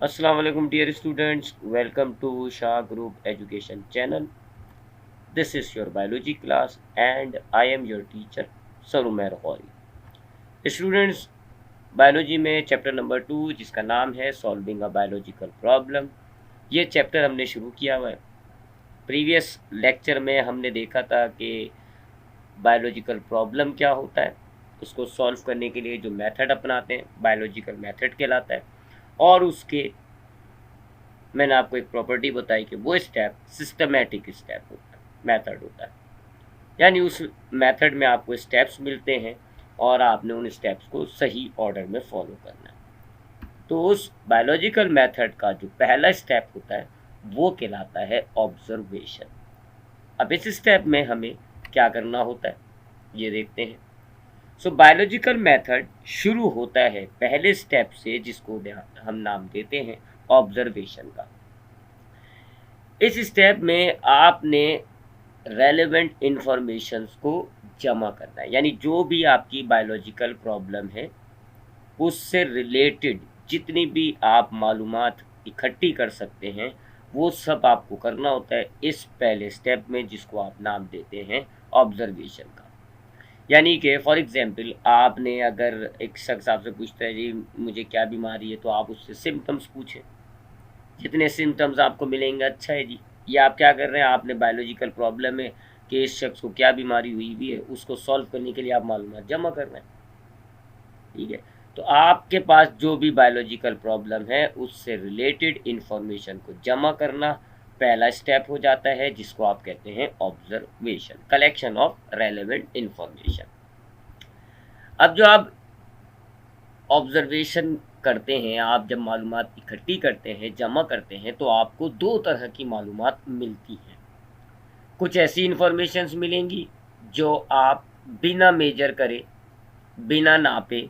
Assalamu alaikum dear students, welcome to Shah Group Education channel. This is your biology class and I am your teacher Sarumer Khori. Students, biology में chapter number 2 जिसका नाम है solving a biological problem, ये chapter हमने शुरू किया हुआ है। प्रीवियस लेक्चर में हमने देखा था कि बायोलॉजिकल प्रॉब्लम क्या होता है, उसको सॉल्व करने के लिए जो मेथड अपनाते हैं बायोलॉजिकल मेथड कहलाता है, और उसके मैंने आपको एक प्रॉपर्टी बताई कि वो स्टेप सिस्टमेटिक स्टेप होता है, मेथड होता है। यानी उस मेथड में आपको स्टेप्स मिलते हैं और आपने उन स्टेप्स को सही ऑर्डर में फॉलो करना है। तो उस बायोलॉजिकल मेथड का जो पहला स्टेप होता है वो कहलाता है ऑब्जर्वेशन। अब इस स्टेप में हमें क्या करना होता है ये देखते हैं। सो बायोलॉजिकल मेथड शुरू होता है पहले स्टेप से जिसको हम नाम देते हैं ऑब्जर्वेशन का। इस स्टेप में आपने रेलेवेंट इंफॉर्मेशंस को जमा करना है, यानी जो भी आपकी बायोलॉजिकल प्रॉब्लम है उससे रिलेटेड जितनी भी आप मालूमात इकट्ठी कर सकते हैं वो सब आपको करना होता है इस पहले स्टेप में जिसको आप नाम देते हैं ऑब्जर्वेशन का। यानी कि फॉर एग्जांपल आपने अगर एक शख्स आपसे पूछता है जी मुझे क्या बीमारी है, तो आप उससे सिम्टम्स पूछें। जितने सिम्टम्स आपको मिलेंगे अच्छा है जी। ये आप क्या कर रहे हैं, आपने बायोलॉजिकल प्रॉब्लम है कि इस शख्स को क्या बीमारी हुई हुई है उसको सॉल्व करने के लिए आप मालूमात जमा कर रहे हैं। ठीक है, तो आपके पास जो भी बायोलॉजिकल प्रॉब्लम है उससे रिलेटेड इंफॉर्मेशन को जमा करना पहला स्टेप हो जाता है जिसको आप कहते हैं observation, collection of relevant information. अब जो आप ऑब्जर्वेशन करते हैं, आप जब मालूमात इकट्ठी करते हैं जमा करते हैं तो आपको दो तरह की मालूमात मिलती हैं। कुछ ऐसी इंफॉर्मेशंस मिलेंगी जो आप बिना मेजर करे, बिना नापे,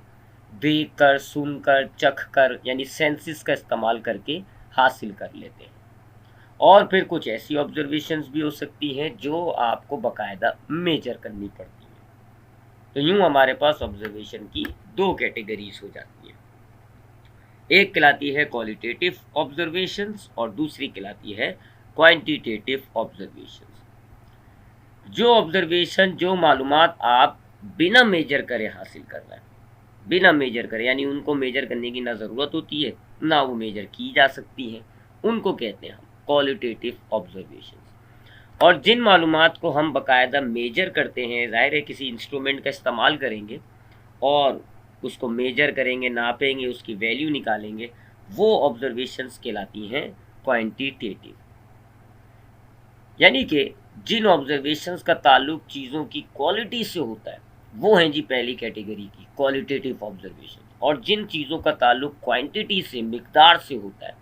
देख कर, सुनकर, चख कर, यानी सेंसेस का इस्तेमाल करके हासिल कर लेते हैं। और फिर कुछ ऐसी ऑब्जर्वेशंस भी हो सकती हैं जो आपको बाकायदा मेजर करनी पड़ती हैं। तो यूं हमारे पास ऑब्जर्वेशन की दो कैटेगरीज हो जाती हैं। एक कहलाती है क्वालिटेटिव ऑब्जर्वेशंस और दूसरी कहलाती है क्वांटिटेटिव ऑब्जर्वेशंस। जो ऑब्जर्वेशन, जो मालूमात आप बिना मेजर करे हासिल कर रहे हैं, बिना मेजर करे, यानी उनको मेजर करने की ना ज़रूरत होती है ना वो मेजर की जा सकती है, उनको कहते हैं हम क्वालिटेटिव ऑब्जर्वेशंस। और जिन मालूमात को हम बाकायदा मेजर करते हैं, ज़ाहिर है किसी इंस्ट्रूमेंट का इस्तेमाल करेंगे और उसको मेजर करेंगे, नापेंगे, उसकी वैल्यू निकालेंगे, वो ऑब्जर्वेशंस कहलाती हैं क्वांटिटेटिव। यानी कि जिन ऑब्जर्वेशंस का ताल्लुक चीज़ों की क्वालिटी से होता है वो हैं जी पहली कैटेगरी की क्वालिटेटिव ऑब्जर्वेशन, और जिन चीज़ों का ताल्लुक क्वांटिटी से, मिकदार से होता है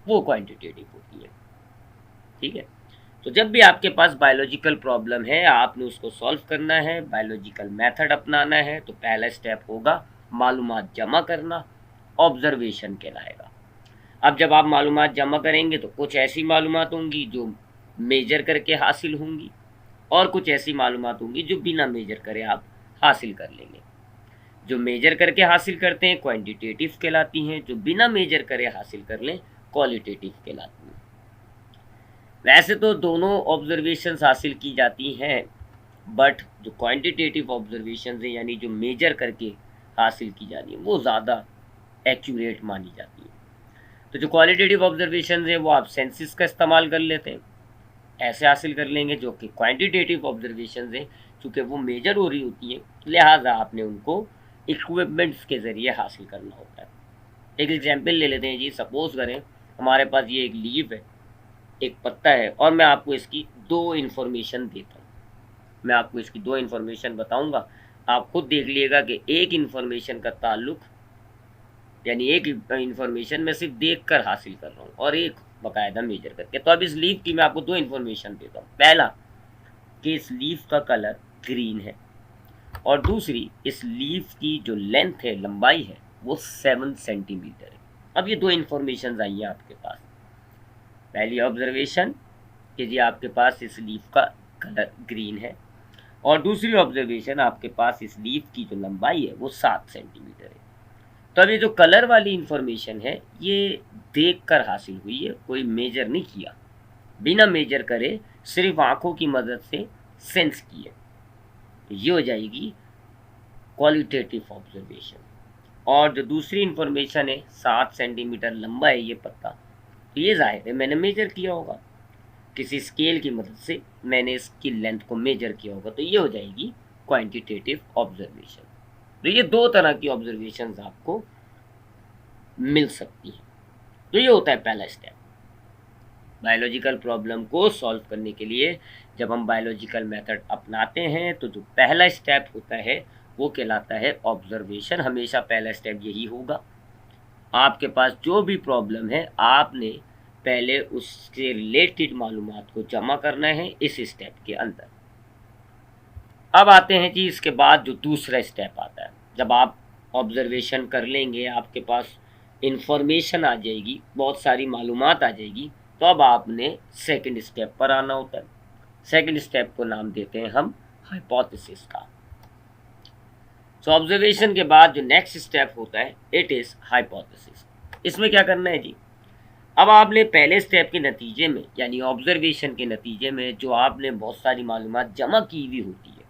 वो क्वांटिटेटिव होती है। ठीक है, तो जब भी आपके पास बायोलॉजिकल प्रॉब्लम है, आपने उसको सॉल्व करना है, बायोलॉजिकल मेथड अपनाना है, तो पहला स्टेप होगा मालूमात जमा करना, ऑब्जर्वेशन कहलाएगा। अब जब आप मालूमात जमा करेंगे तो कुछ ऐसी मालूमात होंगी जो मेजर करके हासिल होंगी और कुछ ऐसी मालूमात होंगी जो बिना मेजर करे आप हासिल कर लेंगे। जो मेजर करके हासिल करते हैं क्वांटिटेटिव कहलाती हैं, जो बिना मेजर करे हासिल कर लें क्वालिटेटिव कहलाती हैं। वैसे तो दोनों ऑब्जर्वेशंस हासिल की जाती हैं, बट जो क्वांटिटेटिव ऑब्जर्वेशंस हैं यानी जो मेजर करके हासिल की जाती है वो ज़्यादा एक्यूरेट मानी जाती है। तो जो क्वालिटेटिव ऑब्जर्वेशन है वो आप सेंसिस का इस्तेमाल कर लेते हैं, ऐसे हासिल कर लेंगे। जो कि क्वांटिटेटिव ऑब्जर्वेशन है चूँकि वो मेजर हो रही होती हैं, लिहाजा आपने उनको इक्विपमेंट्स के ज़रिए हासिल करना होता है। एक एग्जांपल ले लेते हैं जी, सपोज़ करें हमारे पास ये एक लीफ है, एक पत्ता है, और मैं आपको इसकी दो इन्फॉर्मेशन देता हूँ। मैं आपको इसकी दो इन्फॉर्मेशन बताऊँगा, आप खुद देख लीजिएगा कि एक इन्फॉर्मेशन का ताल्लुक, यानी एक इन्फॉर्मेशन मैं सिर्फ देख कर हासिल कर रहा हूँ और एक बाकायदा मेजर करके। तो अब इस लीफ की मैं आपको दो इन्फॉर्मेशन देता हूँ। पहला कि इस लीफ का कलर ग्रीन है, और दूसरी इस लीफ की जो लेंथ है, लंबाई है, वो 7 सेंटीमीटर है। अब ये दो इन्फॉर्मेशन आई है आपके पास। पहली ऑब्जर्वेशन कि जी आपके पास इस लीफ का कलर ग्रीन है, और दूसरी ऑब्जर्वेशन आपके पास इस लीफ की जो लंबाई है वो 7 सेंटीमीटर है। तो अब ये जो कलर वाली इंफॉर्मेशन है ये देख कर हासिल हुई है, कोई मेजर नहीं किया, बिना मेजर करे सिर्फ आंखों की मदद से सेंस किए। तो ये हो जाएगी क्वालिटेटिव ऑब्जर्वेशन। और जो दूसरी इंफॉर्मेशन है 7 सेंटीमीटर लंबा है ये पत्ता, तो ये जाहिर है मैंने मेजर किया होगा, किसी स्केल की मदद से मैंने इसकी लेंथ को मेजर किया होगा, तो ये हो जाएगी क्वांटिटेटिव ऑब्जर्वेशन। तो ये दो तरह की ऑब्जर्वेशन आपको मिल सकती हैं। तो ये होता है पहला स्टेप बायोलॉजिकल प्रॉब्लम को सॉल्व करने के लिए। जब हम बायोलॉजिकल मेथड अपनाते हैं तो जो पहला स्टेप होता है वो कहलाता है ऑब्जर्वेशन। हमेशा पहला स्टेप यही होगा। आपके पास जो भी प्रॉब्लम है आपने पहले उससे रिलेटेड मालूमात को जमा करना है इस स्टेप के अंदर। अब आते हैं जी इसके बाद जो दूसरा स्टेप आता है, जब आप ऑब्जर्वेशन कर लेंगे, आपके पास इंफॉर्मेशन आ जाएगी, बहुत सारी मालूमात आ जाएगी, तो अब आपने सेकंड स्टेप पर आना होता है। सेकंड स्टेप को नाम देते हैं हम हाइपोथेसिस का। सो ऑब्जर्वेशन के बाद जो नेक्स्ट स्टेप होता है इट इज़ हाइपोथेसिस। इसमें क्या करना है जी, अब आपने पहले स्टेप के नतीजे में यानी ऑब्जर्वेशन के नतीजे में जो आपने बहुत सारी मालूमात जमा की हुई होती है,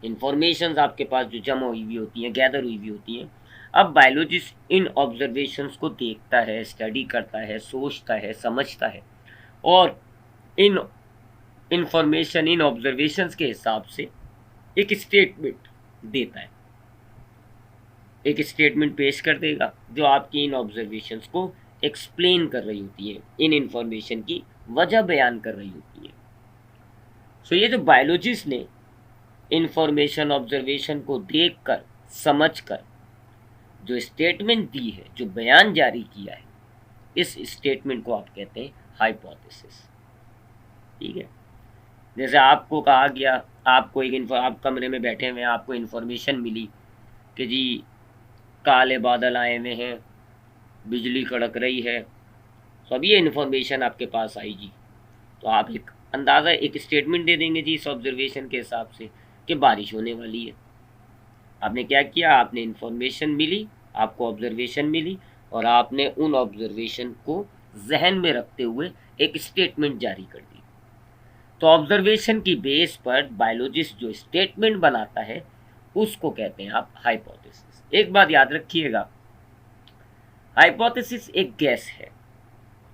इंफॉर्मेशन आपके पास जो जमा हुई हुई होती हैं, गैदर हुई हुई होती हैं, अब बायोलॉजिस्ट इन ऑब्जर्वेशंस को देखता है, स्टडी करता है, सोचता है, समझता है और इन इंफॉर्मेशन इन ऑब्जर्वेशंस के हिसाब से एक स्टेटमेंट देता है, एक स्टेटमेंट पेश कर देगा जो आपकी इन ऑब्जर्वेशंस को एक्सप्लेन कर रही होती है, इन इंफॉर्मेशन की वजह बयान कर रही होती है। सो ये जो बायोलॉजिस्ट ने इंफॉर्मेशन ऑब्जर्वेशन को देखकर समझकर जो स्टेटमेंट दी है, जो बयान जारी किया है, इस स्टेटमेंट को आप कहते हैं हाइपोथेसिस। ठीक है, जैसे आपको कहा गया, आपको आप कमरे में बैठे हुए हैं, आपको इन्फॉर्मेशन मिली कि जी काले बादल आए हुए हैं, बिजली कड़क रही है, तो अब ये इन्फॉर्मेशन आपके पास आई जी, तो आप एक अंदाज़ा, एक स्टेटमेंट दे देंगे जी इस ऑब्जर्वेशन के हिसाब से कि बारिश होने वाली है। आपने क्या किया, आपने इन्फॉर्मेशन मिली, आपको ऑब्जर्वेशन मिली और आपने उन ऑब्जर्वेशन को जहन में रखते हुए एक स्टेटमेंट जारी कर दी। तो ऑब्जर्वेशन की बेस पर बायोलॉजिस्ट जो स्टेटमेंट बनाता है उसको कहते हैं आप हाइपोथेसिस। एक बात याद रखिएगा, हाइपोथेसिस एक गैस है,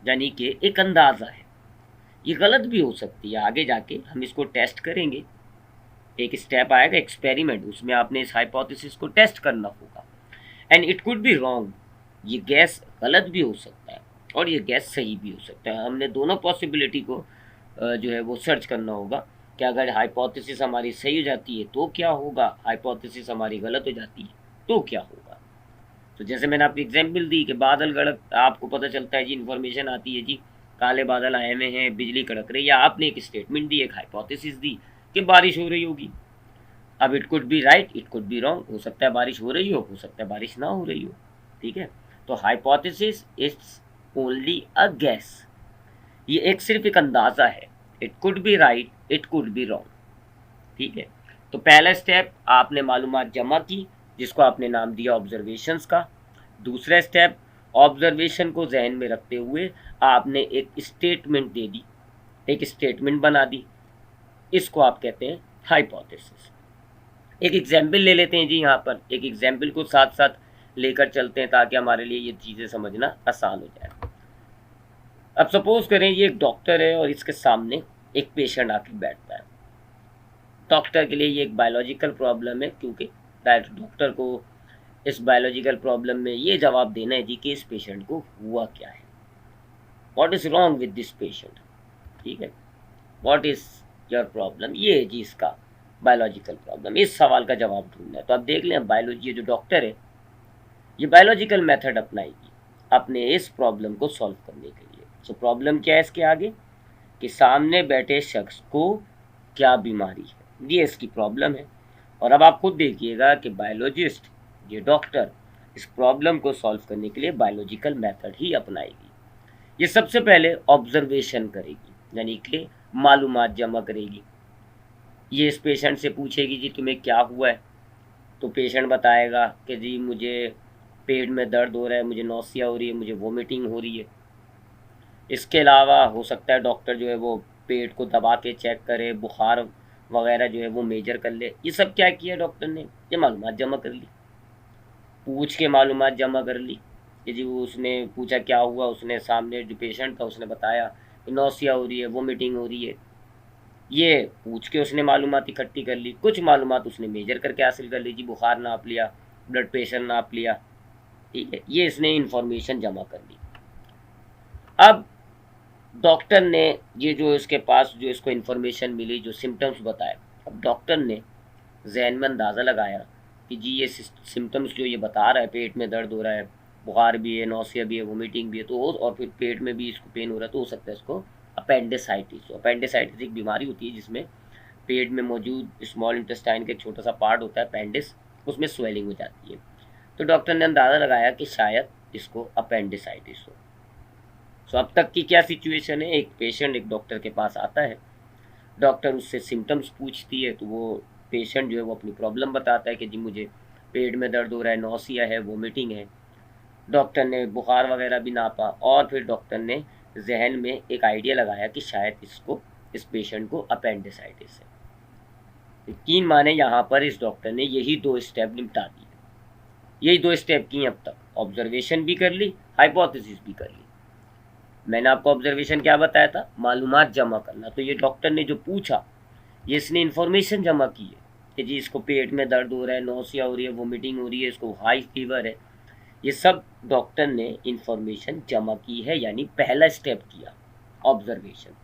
यानी कि एक अंदाज़ा है, ये गलत भी हो सकती है। आगे जाके हम इसको टेस्ट करेंगे, एक स्टेप आएगा एक्सपेरिमेंट, उसमें आपने इस हाइपोथेसिस को टेस्ट करना होगा। And it could be wrong, ये गैस गलत भी हो सकता है और ये गैस सही भी हो सकता है। हमने दोनों पॉसिबिलिटी को जो है वो सर्च करना होगा कि अगर हाइपोथेसिस हमारी सही हो जाती है तो क्या होगा, हाइपोथेसिस हमारी गलत हो जाती है तो क्या होगा। तो जैसे मैंने आपको एग्जाम्पल दी कि बादल गड़क, आपको पता चलता है जी, इन्फॉर्मेशन आती है जी काले बादल आए हुए हैं, बिजली कड़क रही है, आपने एक स्टेटमेंट दी, एक हाइपोथेसिस दी कि बारिश हो रही होगी। अब it could be right, it could be wrong, हो सकता है बारिश हो रही हो सकता है बारिश ना हो रही हो। ठीक है, तो hypothesis it's only a gas, ये एक सिर्फ एक अंदाज़ा है। It could be right, it could be wrong. ठीक है, तो पहला स्टेप आपने मालूमात जमा की जिसको आपने नाम दिया ऑब्जर्वेशंस का। दूसरा स्टेप, ऑब्जर्वेशन को जहन में रखते हुए आपने एक स्टेटमेंट दे दी, एक स्टेटमेंट बना दी, इसको आप कहते हैं हाइपोथेसिस। एक एग्जाम्पल ले लेते हैं जी, यहाँ पर एक एग्जाम्पल को साथ साथ लेकर चलते हैं ताकि हमारे लिए ये चीज़ें समझना आसान हो जाए। अब सपोज करें ये एक डॉक्टर है और इसके सामने एक पेशेंट आके बैठता है। डॉक्टर के लिए ये एक बायोलॉजिकल प्रॉब्लम है, क्योंकि डॉक्टर को इस बायोलॉजिकल प्रॉब्लम में ये जवाब देना है जी कि इस पेशेंट को हुआ क्या है, what is wrong with this patient. ठीक है, व्हाट इज़ योर प्रॉब्लम, ये है जी इसका बायोलॉजिकल प्रॉब्लम, इस सवाल का जवाब ढूंढना है। तो आप देख लें, बायोलॉजी जो डॉक्टर है ये बायोलॉजिकल मेथड अपनाएगी अपने इस प्रॉब्लम को सॉल्व करने के लिए। सो प्रॉब्लम क्या है इसके आगे, कि सामने बैठे शख्स को क्या बीमारी है, ये इसकी प्रॉब्लम है। और अब आप खुद देखिएगा कि बायोलॉजिस्ट, ये डॉक्टर, इस प्रॉब्लम को सॉल्व करने के लिए बायोलॉजिकल मेथड ही अपनाएगी। ये सबसे पहले ऑब्जर्वेशन करेगी, यानी कि मालूमात जमा करेगी। ये इस पेशेंट से पूछेगी जी तुम्हें क्या हुआ है, तो पेशेंट बताएगा कि जी मुझे पेट में दर्द हो रहा है, मुझे नौसिया हो रही है, मुझे वोमिटिंग हो रही है। इसके अलावा हो सकता है डॉक्टर जो है वो पेट को दबा के चेक करे, बुखार वगैरह जो है वो मेजर कर ले। ये सब क्या किया डॉक्टर ने, ये मालूमात जमा कर ली, पूछ के मालूमात जमा कर ली कि जी वो उसने पूछा क्या हुआ, उसने सामने जो पेशेंट था उसने बताया कि नौसिया हो रही है, वोमिटिंग हो रही है। ये पूछ के उसने मालूमात इकट्ठी कर ली, कुछ मालूमात उसने मेजर करके हासिल कर ली, जी बुखार नाप लिया, ब्लड प्रेशर नाप लिया, ठीक है, ये इसने इंफॉर्मेशन जमा कर ली। अब डॉक्टर ने ये जो इसके पास जो इसको इन्फॉर्मेशन मिली, जो सिम्टम्स बताए, अब डॉक्टर ने जहन में अंदाज़ा लगाया कि जी ये सिम्टम्स जो ये बता रहा है, पेट में दर्द हो रहा है, बुखार भी है, नौसिया भी है, वोमिटिंग भी है, तो और फिर पेट में भी इसको पेन हो रहा है, तो हो सकता है इसको अपेंडिसाइटिस हो। अपेंडिसाइटिस एक बीमारी होती है जिसमें पेट में मौजूद स्मॉल इंटेस्टाइन का एक छोटा सा पार्ट होता है अपेंडिस, उसमें स्वेलिंग हो जाती है। तो डॉक्टर ने अंदाज़ा लगाया कि शायद इसको अपेंडिसाइटिस हो। सो अब तक की क्या सिचुएशन है, एक पेशेंट एक डॉक्टर के पास आता है, डॉक्टर उससे सिम्टम्स पूछती है, तो वो पेशेंट जो है वो अपनी प्रॉब्लम बताता है कि जी मुझे पेट में दर्द हो रहा है, नौसिया है, वोमिटिंग है। डॉक्टर ने बुखार वगैरह भी नापा और फिर डॉक्टर ने जहन में एक आइडिया लगाया कि शायद इस पेशेंट को अपेंडिसाइटिस है। यकीन माने यहाँ पर इस डॉक्टर ने यही 2 स्टेप निपटा दिए। यही 2 स्टेप किए अब तक, ऑब्जर्वेशन भी कर ली, हाइपोथेसिस भी कर ली। मैंने आपको ऑब्जर्वेशन क्या बताया था, मालूमात जमा करना। तो ये डॉक्टर ने जो पूछा, ये इसने इन्फॉर्मेशन जमा की है कि जी इसको पेट में दर्द हो रहा है, नौसिया हो रही है, वोमिटिंग हो रही है, इसको हाई फीवर है। ये सब डॉक्टर ने इन्फॉर्मेशन जमा की है, यानी पहला स्टेप किया, ऑब्जर्वेशन।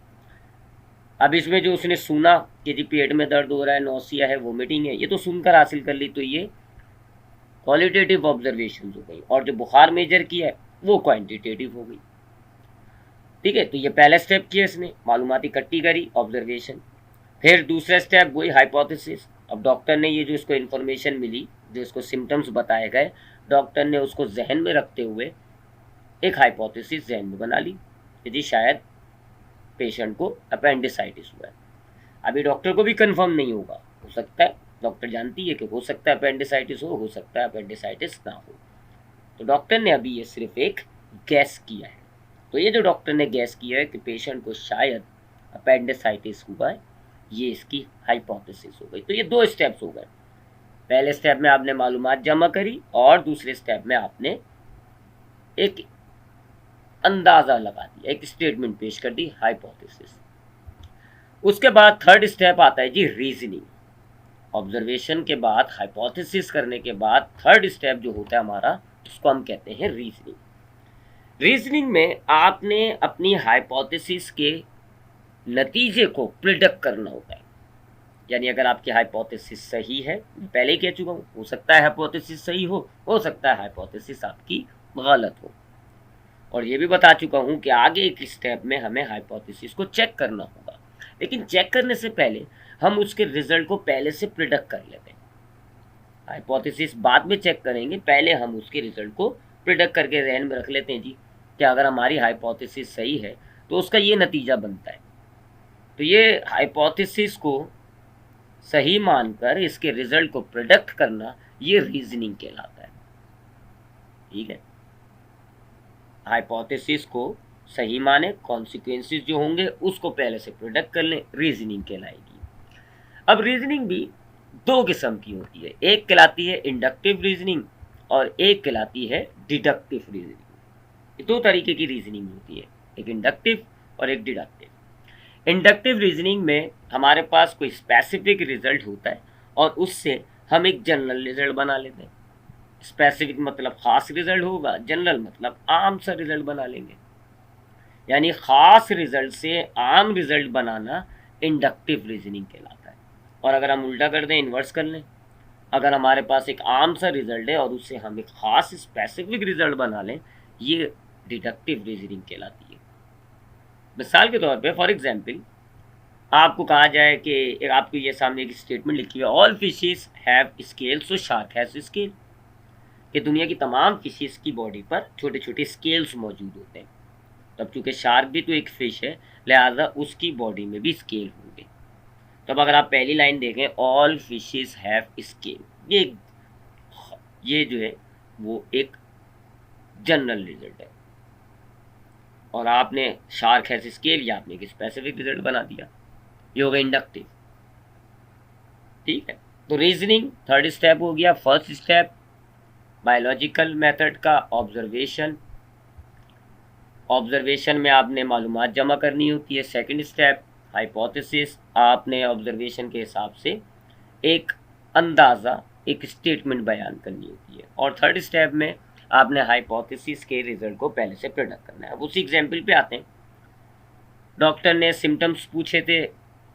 अब इसमें जो उसने सुना कि जी पेट में दर्द हो रहा है, नौसिया है, वोमिटिंग है, ये तो सुनकर हासिल कर ली, तो ये क्वालिटेटिव ऑब्जर्वेशन हो गई। और जो बुखार मेजर किया है वो क्वांटिटेटिव हो गई। ठीक है, तो ये पहला स्टेप किया इसने, मालूमात इकट्ठी करी, ऑब्जर्वेशन। फिर दूसरा स्टेप वही हाइपोथेसिस। अब डॉक्टर ने ये जो इसको इन्फॉर्मेशन मिली, जो इसको सिम्टम्स बताए गए, डॉक्टर ने उसको जहन में रखते हुए एक हाइपोथेसिस जहन में बना ली कि जी शायद पेशेंट को अपेंडिसाइटिस हुआ है। अभी डॉक्टर को भी कंफर्म नहीं होगा, हो सकता है, डॉक्टर जानती है कि हो सकता है अपेंडिसाइटिस हो सकता है अपेंडिसाइटिस ना हो। तो डॉक्टर ने अभी ये सिर्फ एक गैस किया है। तो ये जो डॉक्टर ने गैस किया है कि पेशेंट को शायद अपेंडिसाइटिस हुआ है, ये इसकी हाइपोथेसिस हो गई। तो ये 2 स्टेप्स हो गए। पहले स्टेप में आपने मालूमात जमा करी और दूसरे स्टेप में आपने एक अंदाज़ा लगा दिया, एक स्टेटमेंट पेश कर दी, हाइपोथेसिस। उसके बाद थर्ड स्टेप आता है जी रीजनिंग। ऑब्जर्वेशन के बाद, हाइपोथेसिस करने के बाद थर्ड स्टेप जो होता है हमारा, उसको हम कहते हैं रीजनिंग। रीजनिंग में आपने अपनी हाइपोथेसिस के नतीजे को प्रिडिक्ट करना होता है। यानी अगर आपकी हाइपोथेसिस सही है, पहले ही कह चुका हूँ, हो सकता है हाइपोथेसिस सही हो सकता है हाइपोथेसिस आपकी गलत हो। और ये भी बता चुका हूँ कि आगे एक स्टेप में हमें हाइपोथेसिस को चेक करना होगा, लेकिन चेक करने से पहले हम उसके रिजल्ट को पहले से प्रिडिक्ट कर लेते हैं। हाइपोथेसिस बाद में चेक करेंगे, पहले हम उसके रिजल्ट को प्रिडिक्ट करके जहन में रख लेते हैं जी कि अगर हमारी हाइपोथेसिस सही है तो उसका ये नतीजा बनता है। तो ये हाइपोथेसिस को सही मानकर इसके रिजल्ट को प्रिडिक्ट करना, ये रीजनिंग कहलाता है। ठीक है, हाइपोथेसिस को सही माने, कॉन्सिक्वेंसेस जो होंगे उसको पहले से प्रिडिक्ट कर लें, रीजनिंग कहलाएगी। अब रीजनिंग भी 2 किस्म की होती है, एक कहलाती है इंडक्टिव रीजनिंग और एक कहलाती है डिडक्टिव रीजनिंग। ये 2 तरीके की रीजनिंग होती है, एक इंडक्टिव और एक डिडक्टिव। इंडक्टिव रीजनिंग में हमारे पास कोई स्पेसिफिक रिजल्ट होता है और उससे हम एक जनरल रिजल्ट बना लेते हैं। स्पेसिफिक मतलब खास रिजल्ट होगा, जनरल मतलब आम सा रिजल्ट बना लेंगे। यानी खास रिजल्ट से आम रिजल्ट बनाना इंडक्टिव रीजनिंग कहलाता है। और अगर हम उल्टा कर दें, इन्वर्स कर लें, अगर हमारे पास एक आम सा रिजल्ट है और उससे हम एक खास स्पेसिफिक रिजल्ट बना लें, ये डिडक्टिव रीजनिंग कहलाती है। मिसाल के तौर पे फॉर एग्जांपल आपको कहा जाए कि आपको ये सामने एक स्टेटमेंट लिखी हुई है, all fishes have scale so shark has scale, कि दुनिया की तमाम फिशेस की बॉडी पर छोटे छोटे स्केल्स मौजूद होते हैं। तब चूँकि शार्क भी तो एक फिश है, लिहाजा उसकी बॉडी में भी स्केल होंगे। तब अगर आप पहली लाइन देखें, ऑल फिशेस हैव स्केल, ये जो है वो एक जनरल रिजल्ट है, और आपने शार्क हैज स्केल या आपने एक स्पेसिफिक रिजल्ट बना दिया, ये हो गया इंडक्टिव। ठीक है, तो रीजनिंग थर्ड स्टेप हो गया। फर्स्ट स्टेप बायोलॉजिकल मेथड का ऑब्जर्वेशन, ऑब्जर्वेशन में आपने मालूमात जमा करनी होती है। सेकंड स्टेप हाइपोथेसिस, आपने ऑब्जर्वेशन के हिसाब से एक अंदाज़ा, एक स्टेटमेंट बयान करनी होती है। और थर्ड स्टेप में आपने हाइपोथेसिस के रिजल्ट को पहले से प्रेडिक्ट करना है। अब उसी एग्जाम्पल पे आते हैं। डॉक्टर ने सिम्टम्स पूछे थे,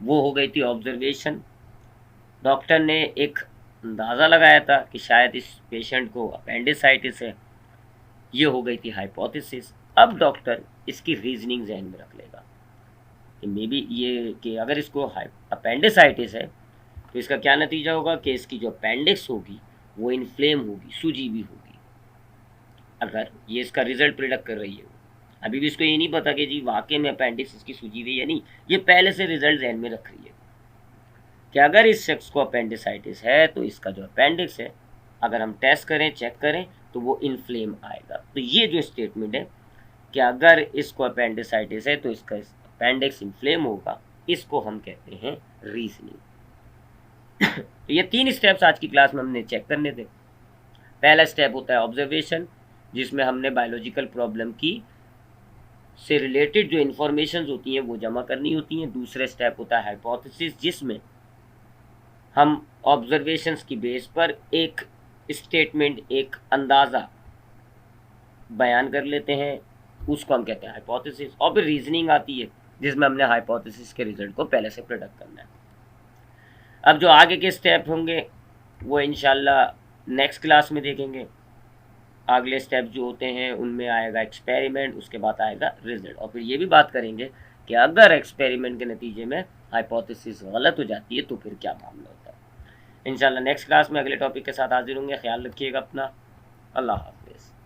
वो हो गई थी ऑब्जर्वेशन। डॉक्टर ने एक अंदाज़ा लगाया था कि शायद इस पेशेंट को अपेंडिसाइटिस है, ये हो गई थी हाइपोथेसिस। अब डॉक्टर इसकी रीजनिंग जहन में रख लेगा कि मे बी ये कि अगर इसको अपेंडिसाइटिस है तो इसका क्या नतीजा होगा कि इसकी जो अपेंडिक्स होगी वो इन्फ्लेम होगी, सूजी भी होगी। अगर ये इसका रिजल्ट प्रिडिक्ट कर रही है, अभी भी इसको ये नहीं पता कि जी वाकई में अपेंडिक्स इसकी सूजी हुई या नहीं, ये पहले से रिजल्ट जहन में रख रही है कि अगर इस शख्स को अपेंडिसाइटिस है तो इसका जो अपेंडिक्स है अगर हम टेस्ट करें, चेक करें तो वो इन्फ्लेम आएगा। तो ये जो स्टेटमेंट है कि अगर इसको अपेंडिसाइटिस है तो इसका अपेंडिक्स इन्फ्लेम होगा, इसको हम कहते हैं रीजनिंग। तो ये 3 स्टेप्स आज की क्लास में हमने चेक करने थे। पहला स्टेप होता है ऑब्जर्वेशन, जिसमें हमने बायोलॉजिकल प्रॉब्लम की से रिलेटेड जो इन्फॉर्मेशन होती हैं वो जमा करनी होती हैं। दूसरा स्टेप होता है हाइपोथेसिस, जिसमें हम ऑब्जर्वेशंस की बेस पर एक स्टेटमेंट, एक अंदाज़ा बयान कर लेते हैं, उसको हम कहते हैं हाइपोथेसिस। और फिर रीजनिंग आती है, जिसमें हमने हाइपोथेसिस के रिजल्ट को पहले से प्रेडिक्ट करना है। अब जो आगे के स्टेप होंगे वो इंशाल्लाह नेक्स्ट क्लास में देखेंगे। अगले स्टेप जो होते हैं उनमें आएगा एक्सपेरिमेंट, उसके बाद आएगा रिजल्ट, और फिर ये भी बात करेंगे कि अगर एक्सपेरिमेंट के नतीजे में हाइपोथेसिस गलत हो जाती है तो फिर क्या मामला होता है। इंशाल्लाह नेक्स्ट क्लास में अगले टॉपिक के साथ हाजिर होंगे। ख्याल रखिएगा अपना। अल्लाह हाफ़िज़।